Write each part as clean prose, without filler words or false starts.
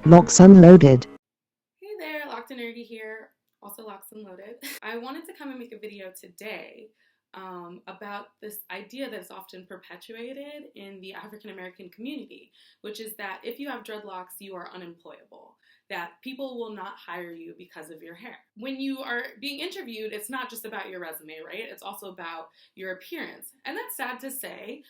Locks Unloaded. Hey there, Locked and Nerdy here, also Locked and Loaded. I wanted to come and make a video today about this idea that is often perpetuated in the African American community, which is that if you have dreadlocks, you are unemployable, that people will not hire you because of your hair. When you are being interviewed, it's not just about your resume, right? It's also about your appearance. And that's sad to say.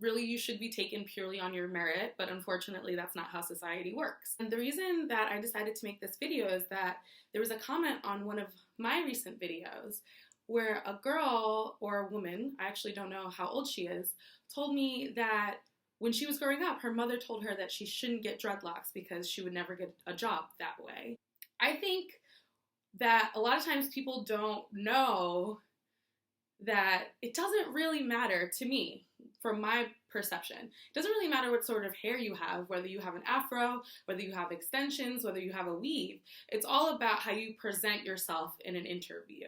Really, you should be taken purely on your merit, but unfortunately, that's not how society works. And the reason that I decided to make this video is that there was a comment on one of my recent videos where a girl or a woman, I actually don't know how old she is, told me that when she was growing up, her mother told her that she shouldn't get dreadlocks because she would never get a job that way. I think that a lot of times people don't know that it doesn't really matter to me, from my perception. It doesn't really matter what sort of hair you have, whether you have an afro, whether you have extensions, whether you have a weave. It's all about how you present yourself in an interview.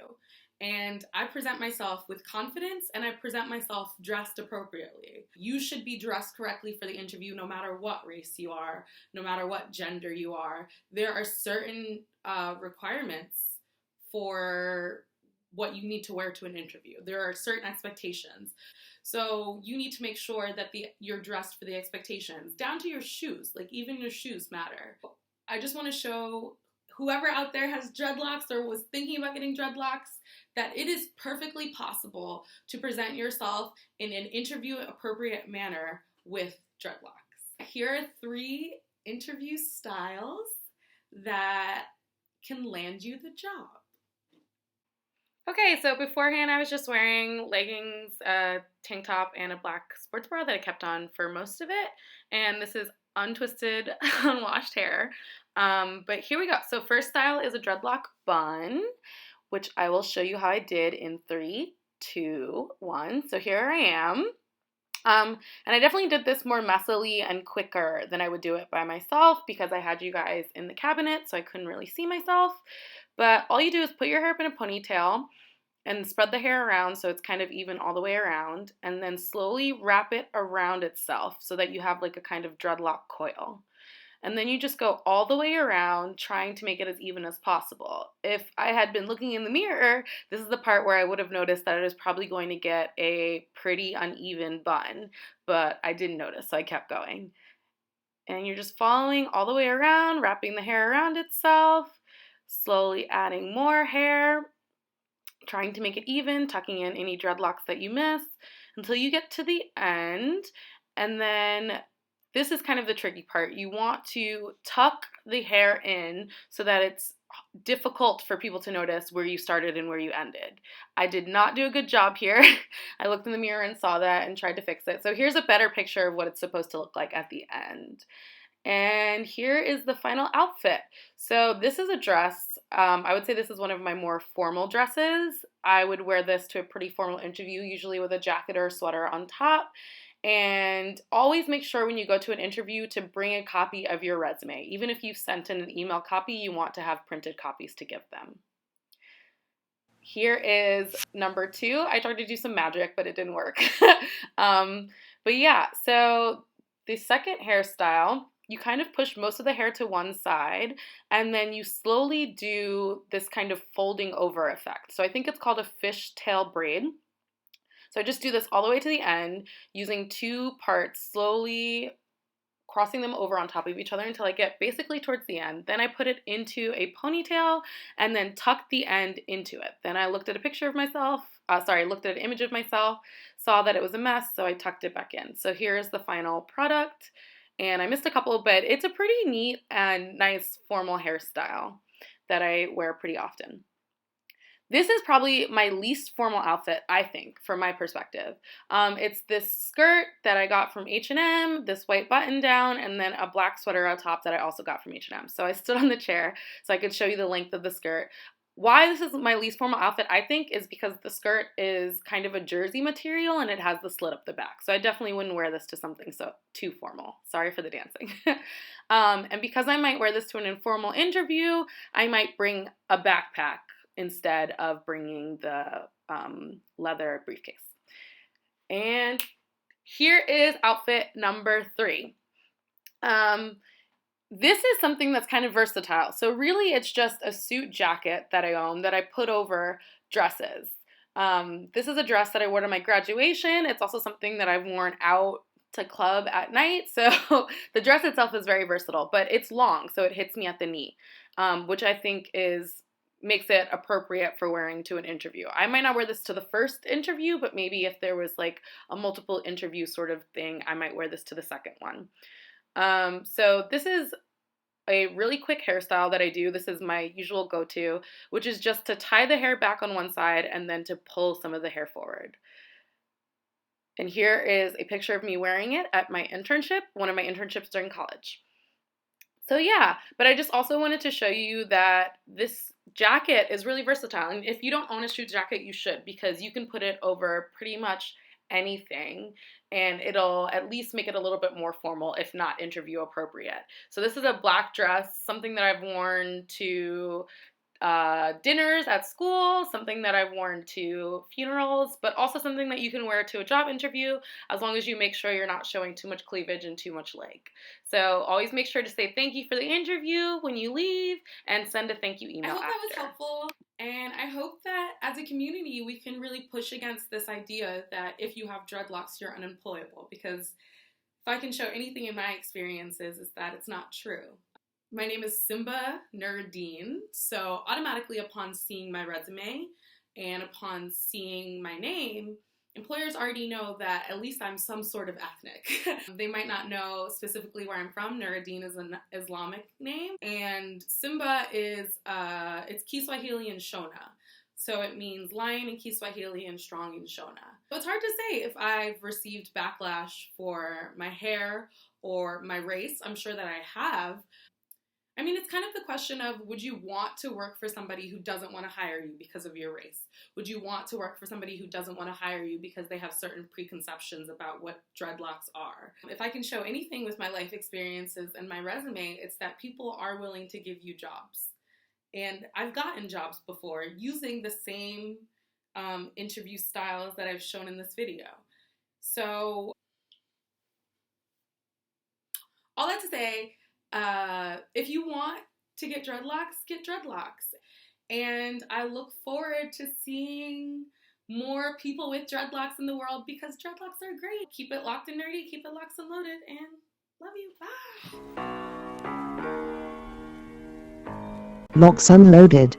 And I present myself with confidence and I present myself dressed appropriately. You should be dressed correctly for the interview no matter what race you are, no matter what gender you are. There are certain requirements for what you need to wear to an interview. There are certain expectations. So you need to make sure that you're dressed for the expectations, down to your shoes. Like, even your shoes matter. I just want to show whoever out there has dreadlocks or was thinking about getting dreadlocks that it is perfectly possible to present yourself in an interview appropriate manner with dreadlocks. Here are 3 interview styles that can land you the job. Okay, so beforehand I was just wearing leggings, a tank top, and a black sports bra that I kept on for most of it. And this is untwisted, unwashed hair. But here we go. So first style is a dreadlock bun, which I will show you how I did in 3, 2, 1. So here I am. And I definitely did this more messily and quicker than I would do it by myself because I had you guys in the cabinet, so I couldn't really see myself. But all you do is put your hair up in a ponytail and spread the hair around so it's kind of even all the way around, and then slowly wrap it around itself so that you have like a kind of dreadlock coil. And then you just go all the way around trying to make it as even as possible. If I had been looking in the mirror, this is the part where I would have noticed that I was probably going to get a pretty uneven bun, but I didn't notice, so I kept going. And you're just following all the way around, wrapping the hair around itself, slowly adding more hair, trying to make it even, tucking in any dreadlocks that you miss until you get to the end. And then this is kind of the tricky part. You want to tuck the hair in so that it's difficult for people to notice where you started and where you ended. I did not do a good job here. I looked in the mirror and saw that and tried to fix it. So here's a better picture of what it's supposed to look like at the end. And here is the final outfit. So this is a dress. I would say this is one of my more formal dresses. I would wear this to a pretty formal interview, usually with a jacket or a sweater on top. And always make sure when you go to an interview to bring a copy of your resume. Even if you've sent in an email copy, you want to have printed copies to give them. Here is number 2. I tried to do some magic, but it didn't work. But yeah, so the second hairstyle, you kind of push most of the hair to one side, and then you slowly do this kind of folding over effect. So I think it's called a fishtail braid. So I just do this all the way to the end, using 2 parts, slowly crossing them over on top of each other until I get basically towards the end. Then I put it into a ponytail and then tuck the end into it. Then I looked at a picture of myself, looked at an image of myself, saw that it was a mess, so I tucked it back in. So here's the final product. And I missed a couple, but it's a pretty neat and nice formal hairstyle that I wear pretty often. This is probably my least formal outfit, I think, from my perspective. It's this skirt that I got from H&M, this white button down, and then a black sweater on top that I also got from H&M. So I stood on the chair so I could show you the length of the skirt. Why this is my least formal outfit, I think, is because the skirt is kind of a jersey material and it has the slit up the back. So I definitely wouldn't wear this to something so too formal. Sorry for the dancing. And because I might wear this to an informal interview, I might bring a backpack instead of bringing the leather briefcase. And here is outfit number 3. This is something that's kind of versatile. So really it's just a suit jacket that I own that I put over dresses. This is a dress that I wore to my graduation. It's also something that I've worn out to club at night. So the dress itself is very versatile, but it's long, so it hits me at the knee, which I think is makes it appropriate for wearing to an interview. I might not wear this to the first interview, but maybe if there was like a multiple interview sort of thing, I might wear this to the second one. So this is a really quick hairstyle that I do. This is my usual go-to, which is just to tie the hair back on one side and then to pull some of the hair forward. And here is a picture of me wearing it at my internship, one of my internships during college. So yeah, but I just also wanted to show you that this jacket is really versatile. And if you don't own a suit jacket, you should, because you can put it over pretty much anything and it'll at least make it a little bit more formal, if not interview appropriate. So this is a black dress, something that I've worn to dinners at school, something that I've worn to funerals, but also something that you can wear to a job interview as long as you make sure you're not showing too much cleavage and too much leg. So always make sure to say thank you for the interview when you leave and send a thank you email after. I hope that was helpful, and I hope that as a community we can really push against this idea that if you have dreadlocks you're unemployable, because if I can show anything in my experiences is that it's not true. My name is Simba Nuruddin, so automatically upon seeing my resume and upon seeing my name, employers already know that at least I'm some sort of ethnic. They might not know specifically where I'm from. Nuruddin is an Islamic name, and Simba is, it's Kiswahili and Shona. So it means lion in Kiswahili and strong in Shona. So it's hard to say if I've received backlash for my hair or my race. I'm sure that I have. I mean, it's kind of the question of, would you want to work for somebody who doesn't want to hire you because of your race? Would you want to work for somebody who doesn't want to hire you because they have certain preconceptions about what dreadlocks are? If I can show anything with my life experiences and my resume, it's that people are willing to give you jobs. And I've gotten jobs before using the same interview styles that I've shown in this video. So, all that to say, if you want to get dreadlocks, get dreadlocks. And I look forward to seeing more people with dreadlocks in the world, because dreadlocks are great. Keep it locked and nerdy, keep it locked and loaded, and love you. Bye. Locks Unloaded.